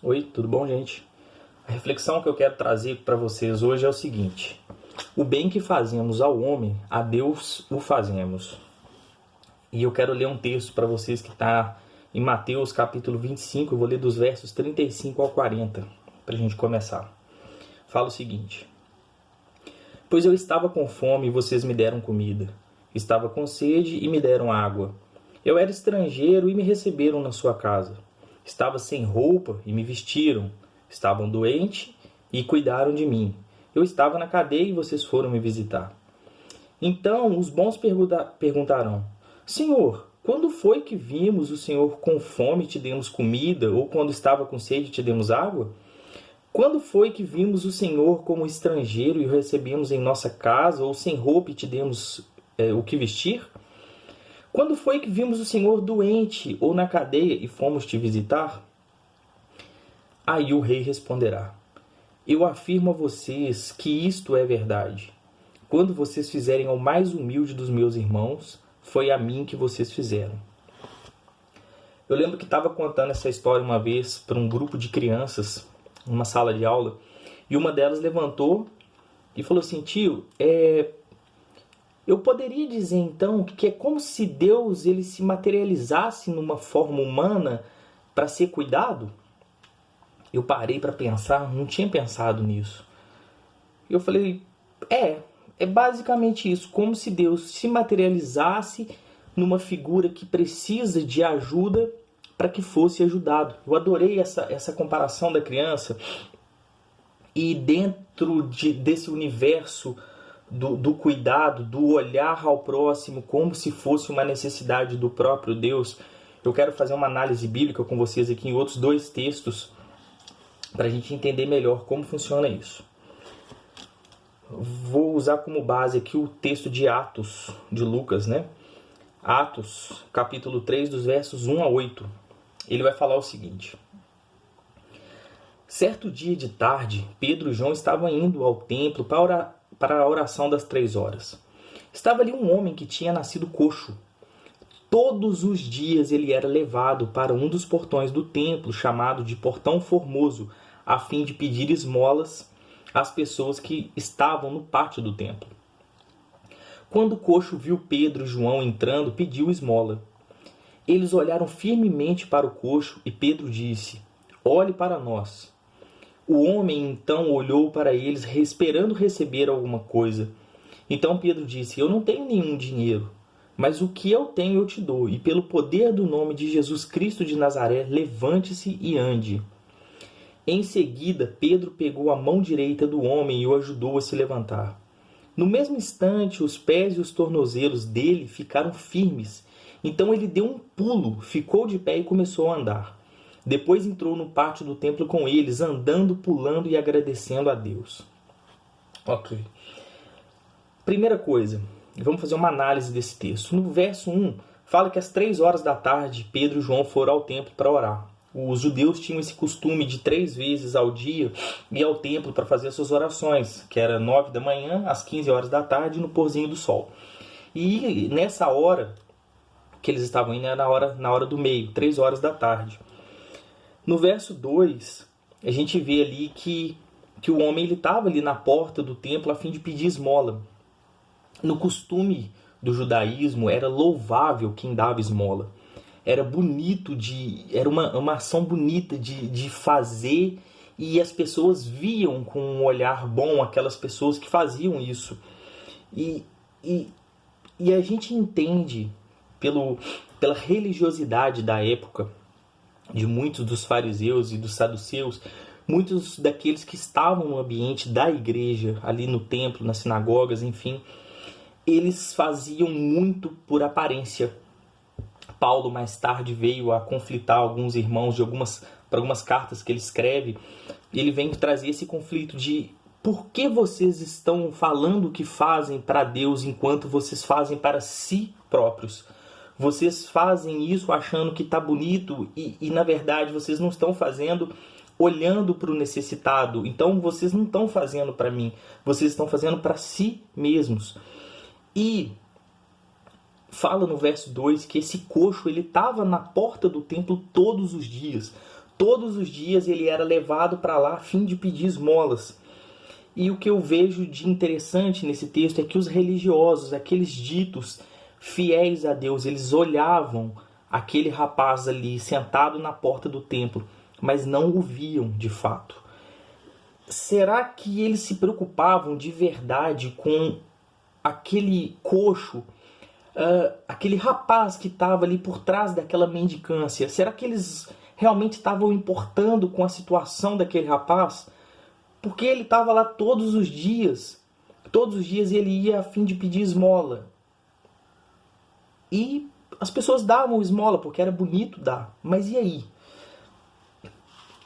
Oi, tudo bom, gente? A reflexão que eu quero trazer para vocês hoje é o seguinte: o bem que fazemos ao homem, a Deus o fazemos. E eu quero ler um texto para vocês que está em Mateus capítulo 25, eu vou ler dos versos 35 ao 40, para a gente começar. Fala o seguinte: pois eu estava com fome e vocês me deram comida. Estava com sede e me deram água. Eu era estrangeiro e me receberam na sua casa. Estava sem roupa e me vestiram. Estavam doente e cuidaram de mim. Eu estava na cadeia e vocês foram me visitar. Então os bons perguntarão: Senhor, quando foi que vimos o Senhor com fome e te demos comida, ou quando estava com sede e te demos água? Quando foi que vimos o Senhor como estrangeiro e o recebemos em nossa casa, ou sem roupa e te demos o que vestir? Quando foi que vimos o Senhor doente ou na cadeia e fomos te visitar? Aí o rei responderá: eu afirmo a vocês que isto é verdade. Quando vocês fizerem ao mais humilde dos meus irmãos, foi a mim que vocês fizeram. Eu lembro que estava contando essa história uma vez para um grupo de crianças, numa sala de aula, e uma delas levantou e falou assim: tio, eu poderia dizer então que é como se Deus ele se materializasse numa forma humana para ser cuidado? Eu parei para pensar, não tinha pensado nisso. Eu falei, é basicamente isso, como se Deus se materializasse numa figura que precisa de ajuda para que fosse ajudado. Eu adorei essa comparação da criança, e dentro desse universo do cuidado, do olhar ao próximo como se fosse uma necessidade do próprio Deus, eu quero fazer uma análise bíblica com vocês aqui em outros dois textos para a gente entender melhor como funciona isso. Vou usar como base aqui o texto de Atos, de Lucas, né? Atos, capítulo 3, dos versos 1 a 8. Ele vai falar o seguinte: certo dia de tarde, Pedro e João estavam indo ao templo para a oração das 3 horas. Estava ali um homem que tinha nascido coxo. Todos os dias ele era levado para um dos portões do templo, chamado de Portão Formoso, a fim de pedir esmolas às pessoas que estavam no pátio do templo. Quando o coxo viu Pedro e João entrando, pediu esmola. Eles olharam firmemente para o coxo e Pedro disse: olhe para nós. O homem então olhou para eles, esperando receber alguma coisa. Então Pedro disse: eu não tenho nenhum dinheiro, mas o que eu tenho eu te dou, e pelo poder do nome de Jesus Cristo de Nazaré, levante-se e ande. Em seguida, Pedro pegou a mão direita do homem e o ajudou a se levantar. No mesmo instante, os pés e os tornozelos dele ficaram firmes. Então ele deu um pulo, ficou de pé e começou a andar. Depois entrou no pátio do templo com eles, andando, pulando e agradecendo a Deus. Ok. Primeira coisa, vamos fazer uma análise desse texto. No verso 1, fala que às 3 horas da tarde, Pedro e João foram ao templo para orar. Os judeus tinham esse costume de 3 vezes ao dia ir ao templo para fazer suas orações, que era 9 da manhã, às 15 horas da tarde, no porzinho do sol. E nessa hora que eles estavam indo, era na hora do meio, 3 horas da tarde. No verso 2, a gente vê ali que o homem estava ali na porta do templo a fim de pedir esmola. No costume do judaísmo, era louvável quem dava esmola. Era bonito, era uma ação bonita de fazer, e as pessoas viam com um olhar bom aquelas pessoas que faziam isso. E a gente entende, pela religiosidade da época, de muitos dos fariseus e dos saduceus, muitos daqueles que estavam no ambiente da igreja, ali no templo, nas sinagogas, enfim, eles faziam muito por aparência. Paulo mais tarde veio a conflitar alguns irmãos para algumas cartas que ele escreve. Ele vem trazer esse conflito de por que vocês estão falando que fazem para Deus enquanto vocês fazem para si próprios. Vocês fazem isso achando que está bonito e na verdade vocês não estão fazendo olhando para o necessitado. Então vocês não estão fazendo para mim, vocês estão fazendo para si mesmos. E fala no verso 2 que esse coxo ele estava na porta do templo todos os dias. todos os dias ele era levado para lá a fim de pedir esmolas. E o que eu vejo de interessante nesse texto é que os religiosos, aqueles ditos fiéis a Deus, eles olhavam aquele rapaz ali sentado na porta do templo, mas não o viam de fato. Será que eles se preocupavam de verdade com aquele coxo, aquele rapaz que estava ali por trás daquela mendicância? Será que eles realmente estavam importando com a situação daquele rapaz? Porque ele estava lá todos os dias ele ia a fim de pedir esmola. E as pessoas davam esmola porque era bonito dar. Mas e aí?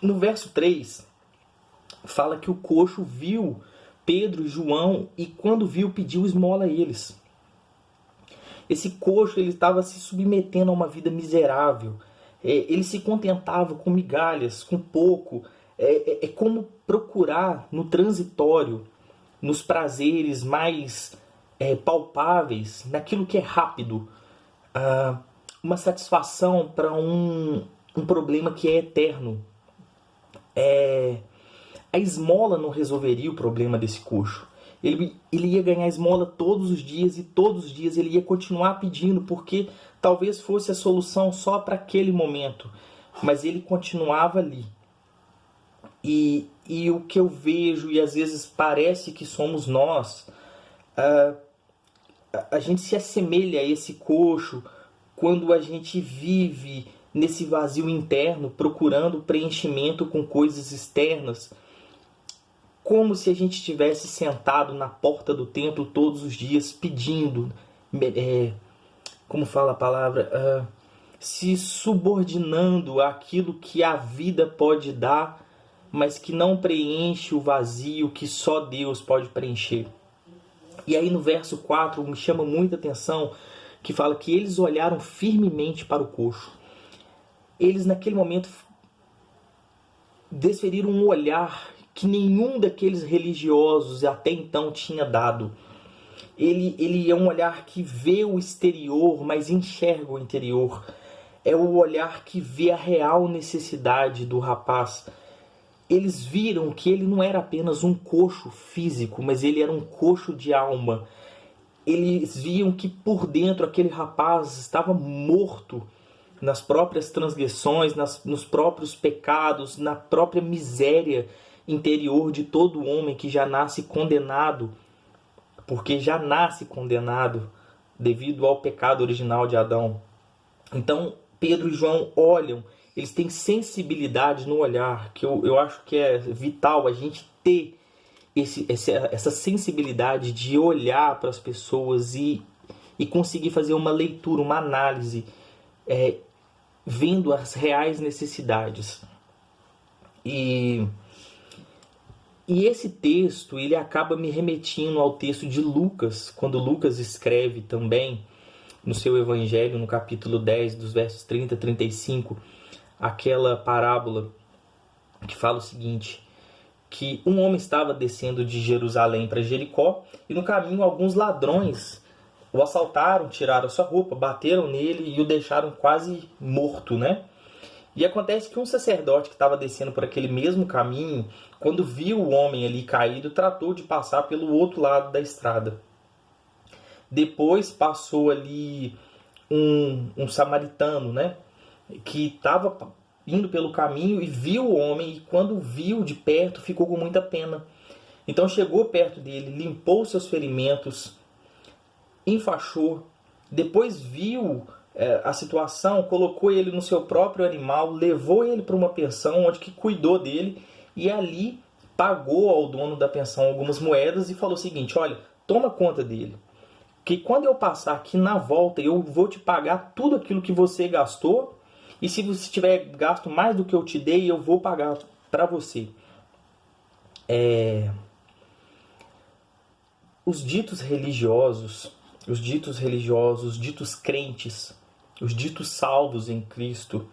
No verso 3, fala que o coxo viu Pedro e João e quando viu pediu esmola a eles. Esse coxo ele estava se submetendo a uma vida miserável. Ele se contentava com migalhas, com pouco. É como procurar no transitório, nos prazeres mais palpáveis, naquilo que é rápido, uma satisfação para um problema que é eterno. A esmola não resolveria o problema desse coxo. Ele ia ganhar esmola todos os dias e todos os dias ele ia continuar pedindo porque talvez fosse a solução só para aquele momento. Mas ele continuava ali. E o que eu vejo, e às vezes parece que somos nós, a gente se assemelha a esse coxo quando a gente vive nesse vazio interno, procurando preenchimento com coisas externas, como se a gente estivesse sentado na porta do templo todos os dias pedindo, como fala a palavra, se subordinando àquilo que a vida pode dar, mas que não preenche o vazio que só Deus pode preencher. E aí no verso 4 me chama muita atenção que fala que eles olharam firmemente para o coxo. Eles naquele momento desferiram um olhar que nenhum daqueles religiosos até então tinha dado. Ele é um olhar que vê o exterior, mas enxerga o interior. É o olhar que vê a real necessidade do rapaz. Eles viram que ele não era apenas um coxo físico, mas ele era um coxo de alma. Eles viam que por dentro aquele rapaz estava morto nas próprias transgressões, nos próprios pecados, na própria miséria interior de todo homem que já nasce condenado, porque já nasce condenado devido ao pecado original de Adão. Então Pedro e João olham, eles têm sensibilidade no olhar, que eu acho que é vital a gente ter essa sensibilidade de olhar para as pessoas e conseguir fazer uma leitura, uma análise, vendo as reais necessidades. E esse texto ele acaba me remetindo ao texto de Lucas, quando Lucas escreve também no seu evangelho, no capítulo 10, dos versos 30 a 35, aquela parábola que fala o seguinte, que um homem estava descendo de Jerusalém para Jericó e no caminho alguns ladrões o assaltaram, tiraram sua roupa, bateram nele e o deixaram quase morto, né? E acontece que um sacerdote que estava descendo por aquele mesmo caminho, quando viu o homem ali caído, tratou de passar pelo outro lado da estrada. Depois passou ali um samaritano, né, que estava indo pelo caminho e viu o homem, e quando viu de perto ficou com muita pena. Então chegou perto dele, limpou seus ferimentos, enfaixou, depois viu a situação, colocou ele no seu próprio animal, levou ele para uma pensão onde que cuidou dele e ali pagou ao dono da pensão algumas moedas e falou o seguinte, olha, toma conta dele, que quando eu passar aqui na volta eu vou te pagar tudo aquilo que você gastou e se você tiver gasto mais do que eu te dei, eu vou pagar para você. Os ditos religiosos, os ditos crentes, os ditos salvos em Cristo,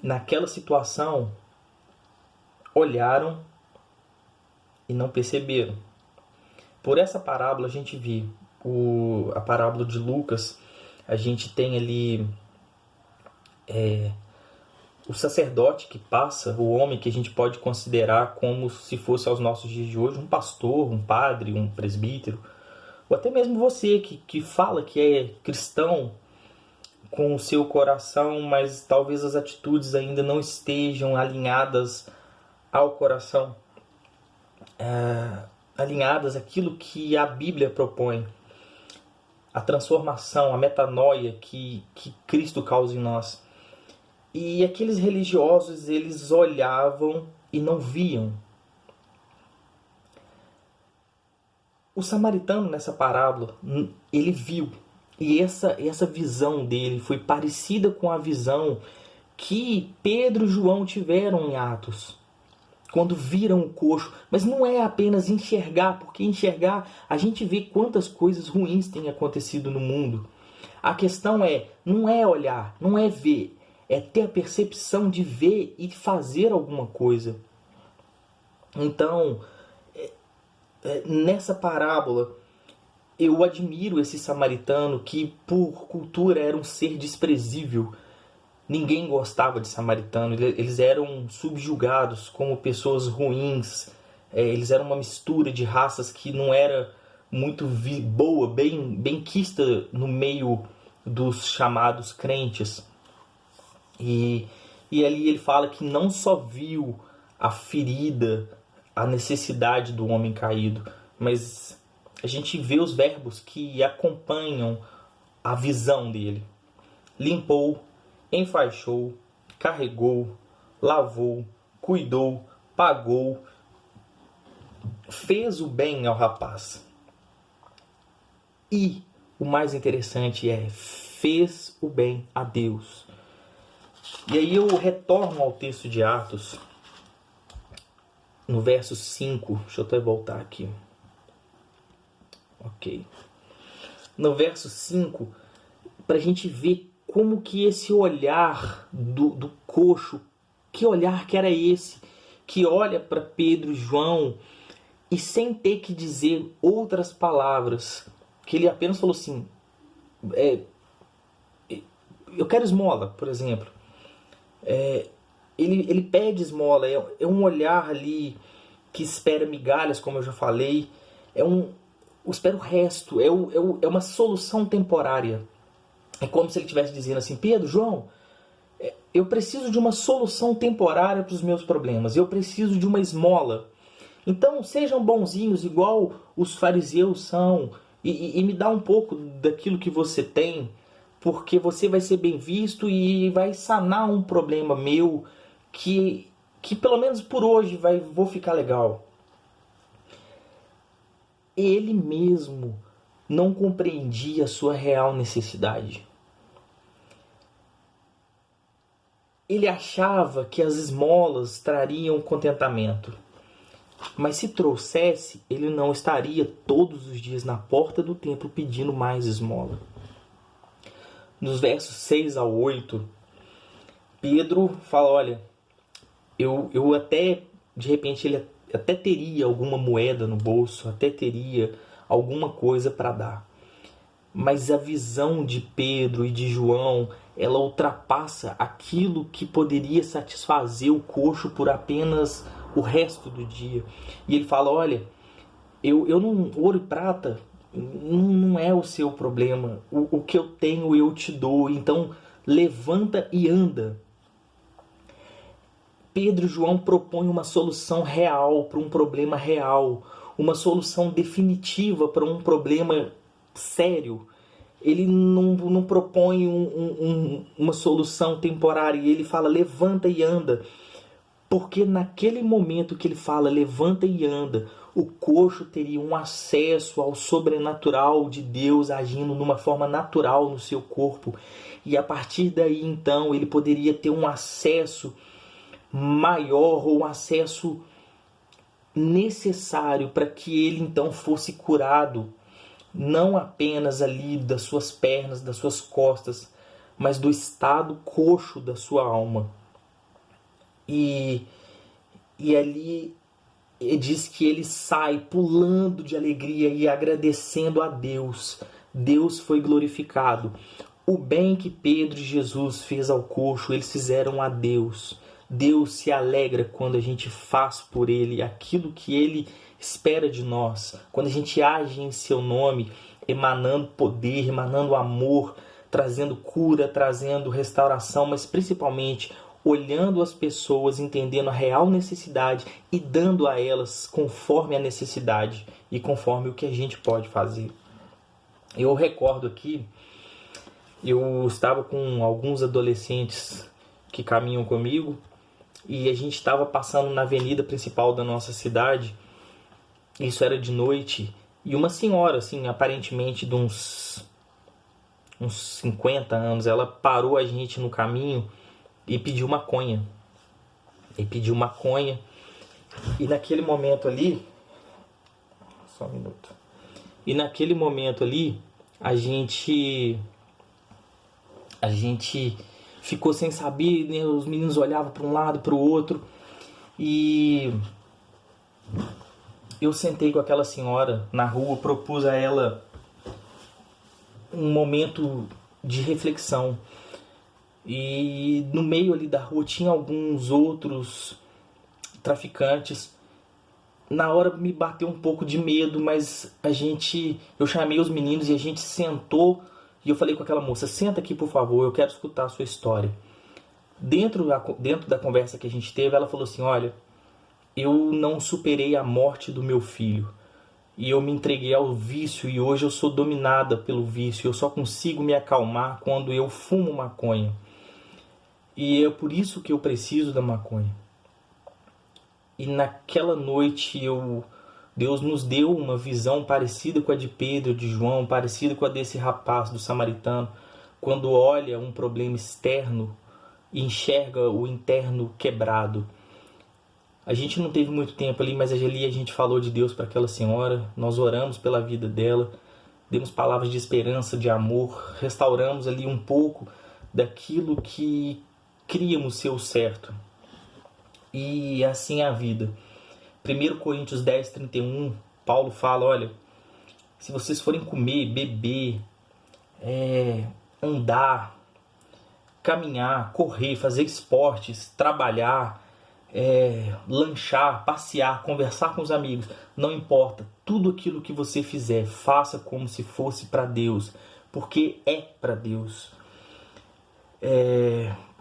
naquela situação, olharam e não perceberam. Por essa parábola a gente vê, a parábola de Lucas, a gente tem ali o sacerdote que passa, o homem que a gente pode considerar como se fosse aos nossos dias de hoje, um pastor, um padre, um presbítero, ou até mesmo você que fala que é cristão com o seu coração, mas talvez as atitudes ainda não estejam alinhadas ao coração, alinhadas àquilo que a Bíblia propõe, a transformação, a metanoia que Cristo causa em nós. E aqueles religiosos, eles olhavam e não viam. O samaritano, nessa parábola, ele viu. E essa visão dele foi parecida com a visão que Pedro e João tiveram em Atos, quando viram o coxo. Mas não é apenas enxergar, porque enxergar, a gente vê quantas coisas ruins têm acontecido no mundo. A questão não é olhar, não é ver, é ter a percepção de ver e fazer alguma coisa. Então, nessa parábola, eu admiro esse samaritano que, por cultura, era um ser desprezível. Ninguém gostava de samaritano, eles eram subjugados como pessoas ruins. Eles eram uma mistura de raças que não era muito boa, bem quista no meio dos chamados crentes. E ali ele fala que não só viu a ferida, a necessidade do homem caído, mas a gente vê os verbos que acompanham a visão dele. Limpou, enfaixou, carregou, lavou, cuidou, pagou, fez o bem ao rapaz. E o mais interessante fez o bem a Deus. E aí eu retorno ao texto de Atos, no verso 5. Deixa eu até voltar aqui. Ok. No verso 5, para a gente ver como que esse olhar do coxo, que olhar que era esse, que olha para Pedro e João e sem ter que dizer outras palavras, que ele apenas falou assim, eu quero esmola, por exemplo. Ele pede esmola, é um olhar ali que espera migalhas, como eu já falei, espera o resto, é uma solução temporária. É como se ele estivesse dizendo assim, Pedro, João, eu preciso de uma solução temporária para os meus problemas, eu preciso de uma esmola. Então sejam bonzinhos igual os fariseus são e me dá um pouco daquilo que você tem, porque você vai ser bem visto e vai sanar um problema meu que pelo menos por hoje vou ficar legal. Ele mesmo não compreendia a sua real necessidade. Ele achava que as esmolas trariam contentamento. Mas se trouxesse, ele não estaria todos os dias na porta do templo pedindo mais esmola. Nos versos 6 a 8, Pedro fala, olha, eu até, de repente, ele até teria alguma moeda no bolso, até teria alguma coisa para dar. Mas a visão de Pedro e de João, ela ultrapassa aquilo que poderia satisfazer o coxo por apenas o resto do dia. E ele fala, olha, eu não, ouro e prata não é o seu problema. O que eu tenho eu te dou, então levanta e anda. Pedro e João propõem uma solução real para um problema real, uma solução definitiva para um problema sério. Ele não propõe uma solução temporária, ele fala levanta e anda. Porque naquele momento que ele fala levanta e anda, o coxo teria um acesso ao sobrenatural de Deus agindo numa forma natural no seu corpo. E a partir daí então ele poderia ter um acesso maior ou um acesso necessário para que ele então fosse curado, não apenas ali das suas pernas, das suas costas, mas do estado coxo da sua alma. E ali diz que ele sai pulando de alegria e agradecendo a Deus. Deus foi glorificado. O bem que Pedro e Jesus fez ao coxo, eles fizeram a Deus. Deus se alegra quando a gente faz por Ele aquilo que Ele espera de nós. Quando a gente age em seu nome, emanando poder, emanando amor, trazendo cura, trazendo restauração, mas principalmente olhando as pessoas, entendendo a real necessidade e dando a elas conforme a necessidade e conforme o que a gente pode fazer. Eu recordo aqui, eu estava com alguns adolescentes que caminham comigo e a gente estava passando na avenida principal da nossa cidade. Isso era de noite e uma senhora, assim, aparentemente de uns 50 anos, ela parou a gente no caminho e pediu maconha. E naquele momento ali, só um minuto. E naquele momento ali, a gente ficou sem saber, né? Os meninos olhavam para um lado, para o outro. E eu sentei com aquela senhora na rua, propus a ela um momento de reflexão. E no meio ali da rua tinha alguns outros traficantes. Na hora me bateu um pouco de medo, mas eu chamei os meninos e a gente sentou. E eu falei com aquela moça: senta aqui, por favor, eu quero escutar a sua história. Dentro da conversa que a gente teve, ela falou assim: olha, eu não superei a morte do meu filho. E eu me entreguei ao vício e hoje eu sou dominada pelo vício. Eu só consigo me acalmar quando eu fumo maconha. E é por isso que eu preciso da maconha. E naquela noite Deus nos deu uma visão parecida com a de Pedro, de João, parecida com a desse rapaz do samaritano, quando olha um problema externo e enxerga o interno quebrado. A gente não teve muito tempo ali, mas ali a gente falou de Deus para aquela senhora, nós oramos pela vida dela, demos palavras de esperança, de amor, restauramos ali um pouco daquilo que queríamos ser o certo. E assim é a vida. 1 Coríntios 10, 31, Paulo fala: olha, se vocês forem comer, beber, andar, caminhar, correr, fazer esportes, trabalhar, lanchar, passear, conversar com os amigos, não importa, tudo aquilo que você fizer, faça como se fosse para Deus, porque é para Deus.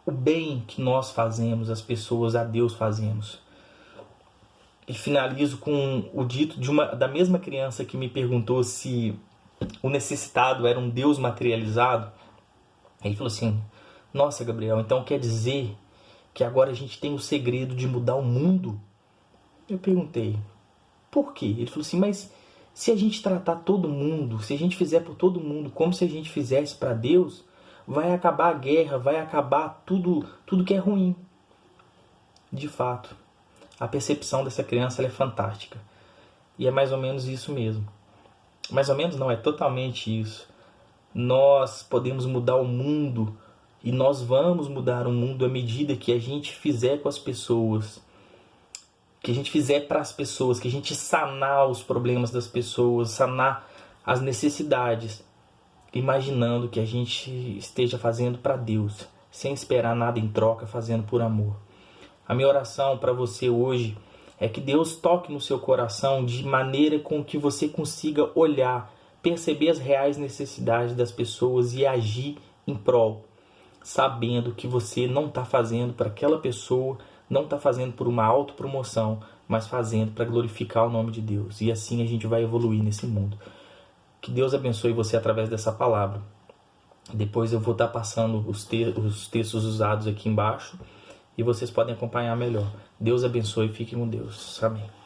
O bem que nós fazemos, as pessoas, a Deus fazemos. E finalizo com o dito da mesma criança que me perguntou se o necessitado era um Deus materializado. Ele falou assim: nossa, Gabriel, então quer dizer que agora a gente tem o segredo de mudar o mundo? Eu perguntei: por quê? Ele falou assim: mas se a gente tratar todo mundo, se a gente fizer por todo mundo como se a gente fizesse para Deus, vai acabar a guerra, vai acabar tudo que é ruim. De fato, a percepção dessa criança ela é fantástica. E é mais ou menos isso mesmo. Mais ou menos não, é totalmente isso. Nós podemos mudar o mundo e nós vamos mudar o mundo à medida que a gente fizer com as pessoas, que a gente fizer para as pessoas, que a gente sanar os problemas das pessoas, sanar as necessidades, imaginando que a gente esteja fazendo para Deus, sem esperar nada em troca, fazendo por amor. A minha oração para você hoje é que Deus toque no seu coração de maneira com que você consiga olhar, perceber as reais necessidades das pessoas e agir em prol, sabendo que você não está fazendo para aquela pessoa, não está fazendo por uma autopromoção, mas fazendo para glorificar o nome de Deus. E assim a gente vai evoluir nesse mundo. Que Deus abençoe você através dessa palavra. Depois eu vou estar passando os textos usados aqui embaixo e vocês podem acompanhar melhor. Deus abençoe e fiquem com Deus. Amém.